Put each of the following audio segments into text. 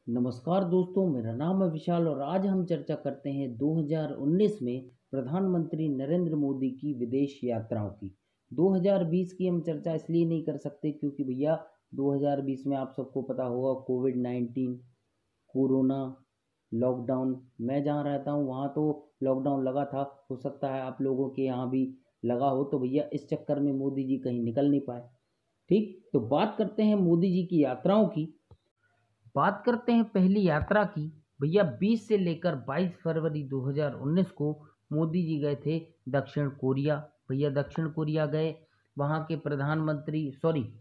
नमस्कार दोस्तों, मेरा नाम है विशाल और आज हम चर्चा करते हैं 2019 में प्रधानमंत्री नरेंद्र मोदी की विदेश यात्राओं की। 2020 की हम चर्चा इसलिए नहीं कर सकते क्योंकि भैया 2020 में आप सबको पता होगा कोविड-19, कोरोना, लॉकडाउन। मैं जहाँ रहता हूँ वहाँ तो लॉकडाउन लगा था। हो सकता है आप लोगों के यहाँ भी लगा हो, तो भैया इस चक्कर में मोदी जी कहीं निकल नहीं पाए। ठीक, तो बात करते हैं मोदी जी की यात्राओं की। बात करते हैं पहली यात्रा की। भैया 20 से लेकर 22 फरवरी 2019 को मोदी जी गए थे दक्षिण कोरिया। भैया दक्षिण कोरिया गए, वहाँ के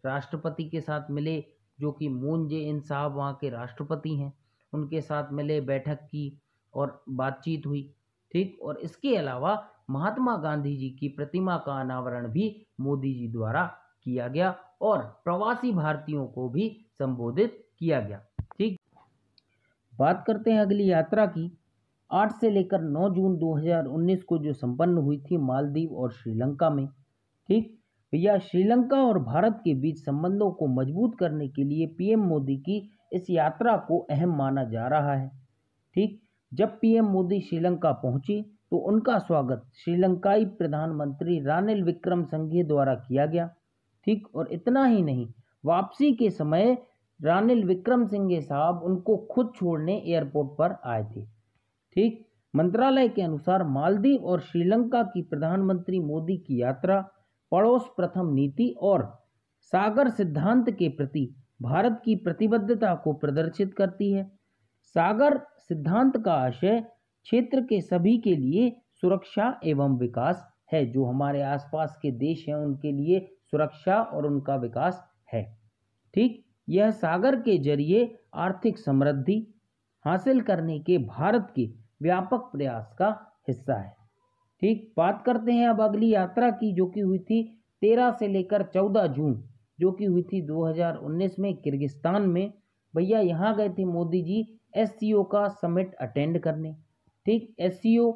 राष्ट्रपति के साथ मिले, जो कि मून जे इन साहब वहाँ के राष्ट्रपति हैं। उनके साथ मिले, बैठक की और बातचीत हुई। ठीक, और इसके अलावा महात्मा गांधी जी की प्रतिमा का अनावरण भी मोदी जी द्वारा किया गया और प्रवासी भारतीयों को भी संबोधित किया गया। ठीक, बात करते हैं अगली यात्रा की। 8 से लेकर 9 जून 2019 को जो संपन्न हुई थी मालदीव और श्रीलंका में। ठीक, भैया श्रीलंका और भारत के बीच संबंधों को मजबूत करने के लिए पीएम मोदी की इस यात्रा को अहम माना जा रहा है। ठीक, जब पीएम मोदी श्रीलंका पहुंचे तो उनका स्वागत श्रीलंकाई प्रधानमंत्री रानिल विक्रमसिंघे द्वारा किया गया। ठीक, और इतना ही नहीं, वापसी के समय रानिल विक्रमसिंघे साहब उनको खुद छोड़ने एयरपोर्ट पर आए थे। ठीक, मंत्रालय के अनुसार मालदीव और श्रीलंका की प्रधानमंत्री मोदी की यात्रा पड़ोस प्रथम नीति और सागर सिद्धांत के प्रति भारत की प्रतिबद्धता को प्रदर्शित करती है। सागर सिद्धांत का आशय क्षेत्र के सभी के लिए सुरक्षा एवं विकास है। जो हमारे आसपास के देश हैं उनके लिए सुरक्षा और उनका विकास है। ठीक, यह सागर के जरिए आर्थिक समृद्धि हासिल करने के भारत के व्यापक प्रयास का हिस्सा है। ठीक, बात करते हैं अब अगली यात्रा की, जो कि हुई थी 13 से लेकर 14 जून, जो कि हुई थी 2019 में किर्गिस्तान में। भैया यहाँ गए थे मोदी जी एससीओ का समिट अटेंड करने। ठीक, एससीओ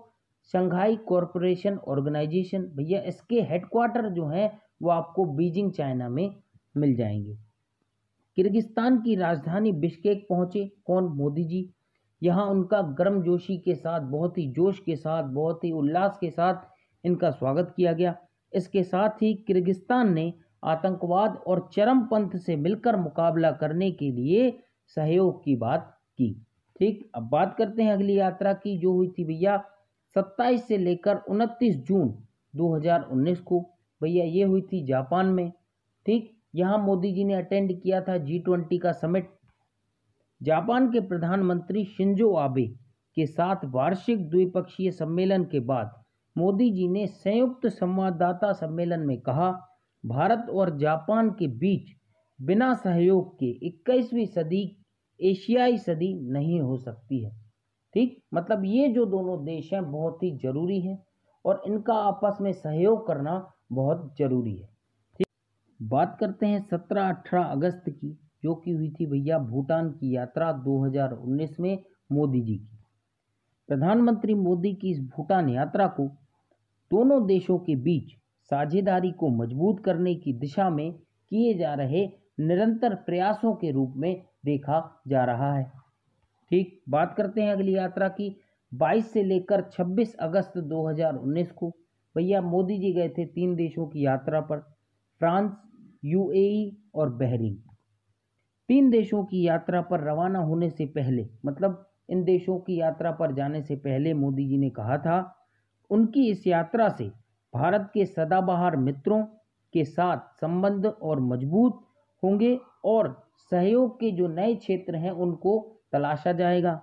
शंघाई कॉरपोरेशन ऑर्गेनाइजेशन, भैया इसके हेडक्वार्टर जो हैं वो आपको बीजिंग चाइना में मिल जाएंगे। किर्गिस्तान की राजधानी बिश्केक पहुंचे कौन? मोदी जी। यहाँ उनका गर्मजोशी के साथ, बहुत ही जोश के साथ, बहुत ही उल्लास के साथ इनका स्वागत किया गया। इसके साथ ही किर्गिस्तान ने आतंकवाद और चरमपंथ से मिलकर मुकाबला करने के लिए सहयोग की बात की। ठीक, अब बात करते हैं अगली यात्रा की, जो हुई थी भैया 27 से लेकर 29 जून 2019 को। भैया ये हुई थी जापान में। ठीक, यहाँ मोदी जी ने अटेंड किया था G20 का समिट। जापान के प्रधानमंत्री शिंजो आबे के साथ वार्षिक द्विपक्षीय सम्मेलन के बाद मोदी जी ने संयुक्त संवाददाता सम्मेलन में कहा, भारत और जापान के बीच बिना सहयोग के 21वीं सदी एशियाई सदी नहीं हो सकती है। ठीक, मतलब ये जो दोनों देश हैं बहुत ही जरूरी हैं और इनका आपस में सहयोग करना बहुत जरूरी है। बात करते हैं 17-18 अगस्त की, जो कि हुई थी भैया भूटान की यात्रा 2019 में मोदी जी की। प्रधानमंत्री मोदी की इस भूटान यात्रा को दोनों देशों के बीच साझेदारी को मजबूत करने की दिशा में किए जा रहे निरंतर प्रयासों के रूप में देखा जा रहा है। ठीक, बात करते हैं अगली यात्रा की। 22 से लेकर 26 अगस्त 2019 को भैया मोदी जी गए थे 3 देशों की यात्रा पर, फ्रांस, यूएई और बहरीन। 3 देशों की यात्रा पर रवाना होने से पहले, मतलब इन देशों की यात्रा पर जाने से पहले मोदी जी ने कहा था उनकी इस यात्रा से भारत के सदाबहार मित्रों के साथ संबंध और मजबूत होंगे और सहयोग के जो नए क्षेत्र हैं उनको तलाशा जाएगा।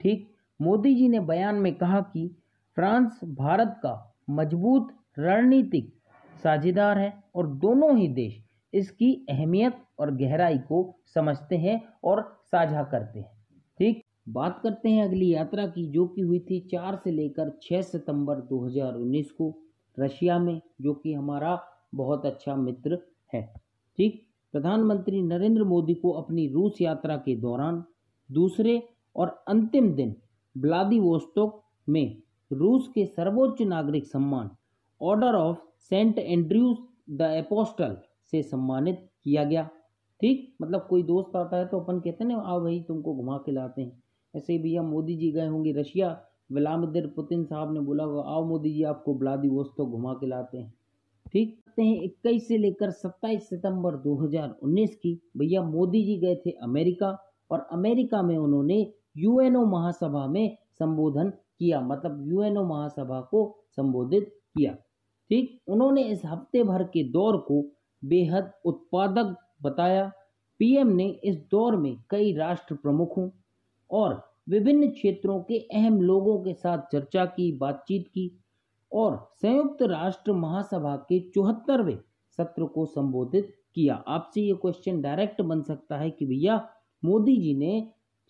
ठीक, मोदी जी ने बयान में कहा कि फ्रांस भारत का मजबूत रणनीतिक साझेदार है और दोनों ही देश इसकी अहमियत और गहराई को समझते हैं और साझा करते हैं। ठीक, बात करते हैं अगली यात्रा की, जो कि हुई थी 4 से लेकर 6 सितंबर 2019 को रशिया में, जो कि हमारा बहुत अच्छा मित्र है। ठीक, प्रधानमंत्री नरेंद्र मोदी को अपनी रूस यात्रा के दौरान दूसरे और अंतिम दिन व्लादिवोस्तोक में रूस के सर्वोच्च नागरिक सम्मान Order of Saint Andrew's the Apostle से सम्मानित किया गया। ठीक, मतलब कोई दोस्त आता है तो अपन कहते हैं ना, आओ भाई तुमको घुमा के लाते हैं। ऐसे ही भैया मोदी जी गए होंगे रशिया, व्लादिमीर पुतिन साहब ने बोला होगा, आओ मोदी जी आपको व्लादिवोस्तोक घुमा के लाते हैं। ठीक, करते हैं 21 से लेकर 27 सितंबर 2019 की। भैया मोदी जी गए थे अमेरिका, और अमेरिका में उन्होंने यूएनओ महासभा में संबोधन किया, मतलब यूएनओ महासभा को संबोधित किया। ठीक, उन्होंने इस हफ्ते भर के दौर को बेहद उत्पादक बताया। पीएम ने इस दौर में कई राष्ट्र प्रमुखों और विभिन्न क्षेत्रों के अहम लोगों के साथ चर्चा की, बातचीत की, और संयुक्त राष्ट्र महासभा के 74वें सत्र को संबोधित किया। आपसे ये क्वेश्चन डायरेक्ट बन सकता है कि भैया मोदी जी ने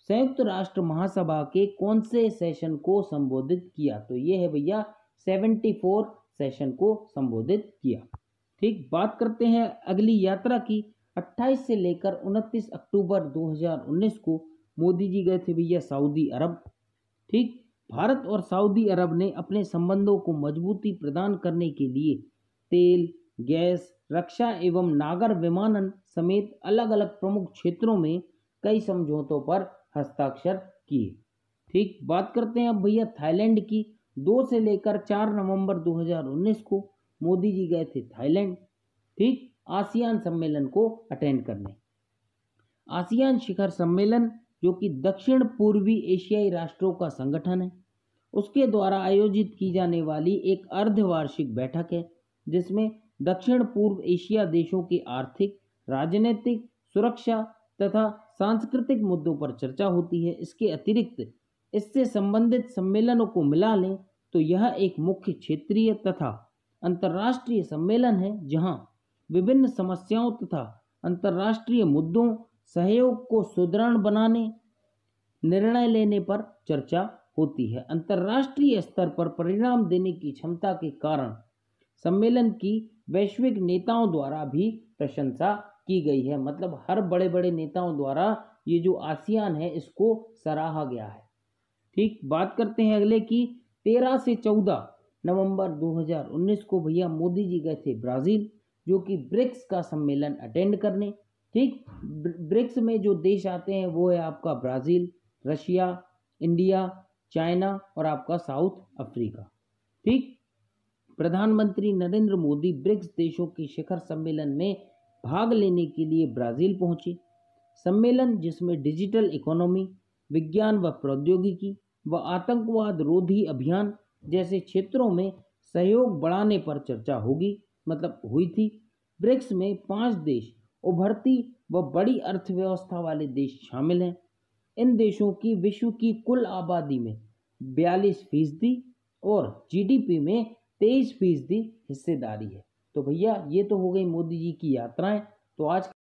संयुक्त राष्ट्र महासभा के कौन से सेशन को संबोधित किया, तो ये है भैया 74 सेशन को संबोधित किया। ठीक, बात करते हैं अगली यात्रा की। 28 से लेकर 29 अक्टूबर 2019 को मोदी जी गए थे भैया सऊदी अरब। ठीक, भारत और सऊदी अरब ने अपने संबंधों को मजबूती प्रदान करने के लिए तेल, गैस, रक्षा एवं नागर विमानन समेत अलग अलग प्रमुख क्षेत्रों में कई समझौतों पर हस्ताक्षर किए। ठीक, बात करते हैं अब भैया थाईलैंड की। 2 से लेकर 4 नवंबर 2019 को मोदी जी गए थे थाईलैंड। ठीक, आसियान सम्मेलन को अटेंड करने। आसियान शिखर सम्मेलन, जो कि दक्षिण पूर्वी एशियाई राष्ट्रों का संगठन है, उसके द्वारा आयोजित की जाने वाली एक अर्धवार्षिक बैठक है, जिसमें दक्षिण पूर्व एशिया देशों के आर्थिक, राजनीतिक, सुरक्षा तथा सांस्कृतिक मुद्दों पर चर्चा होती है। इसके अतिरिक्त इससे संबंधित सम्मेलनों को मिला लें तो यह एक मुख्य क्षेत्रीय तथा अंतर्राष्ट्रीय सम्मेलन है, जहां विभिन्न समस्याओं तथा अंतर्राष्ट्रीय मुद्दों, सहयोग को सुदृढ़ बनाने, निर्णय लेने पर चर्चा होती है। अंतर्राष्ट्रीय स्तर पर परिणाम देने की क्षमता के कारण सम्मेलन की वैश्विक नेताओं द्वारा भी प्रशंसा की गई है, मतलब हर बड़े बड़े नेताओं द्वारा ये जो आसियान है इसको सराहा गया है। ठीक, बात करते हैं अगले की। 13 से 14 नवंबर 2019 को भैया मोदी जी गए थे ब्राज़ील, जो कि ब्रिक्स का सम्मेलन अटेंड करने। ठीक, ब्रिक्स में जो देश आते हैं वो है आपका ब्राज़ील, रशिया, इंडिया, चाइना और आपका साउथ अफ्रीका। ठीक, प्रधानमंत्री नरेंद्र मोदी ब्रिक्स देशों के शिखर सम्मेलन में भाग लेने के लिए ब्राज़ील पहुंचे। सम्मेलन, जिसमें डिजिटल इकोनॉमी, विज्ञान व प्रौद्योगिकी व आतंकवाद रोधी अभियान जैसे क्षेत्रों में सहयोग बढ़ाने पर चर्चा होगी, मतलब हुई थी। ब्रिक्स में 5 देश, उभरती व बड़ी अर्थव्यवस्था वाले देश शामिल हैं। इन देशों की विश्व की कुल आबादी में 42% और जीडीपी में 23% हिस्सेदारी है। तो भैया ये तो हो गई मोदी जी की यात्राएं। तो आज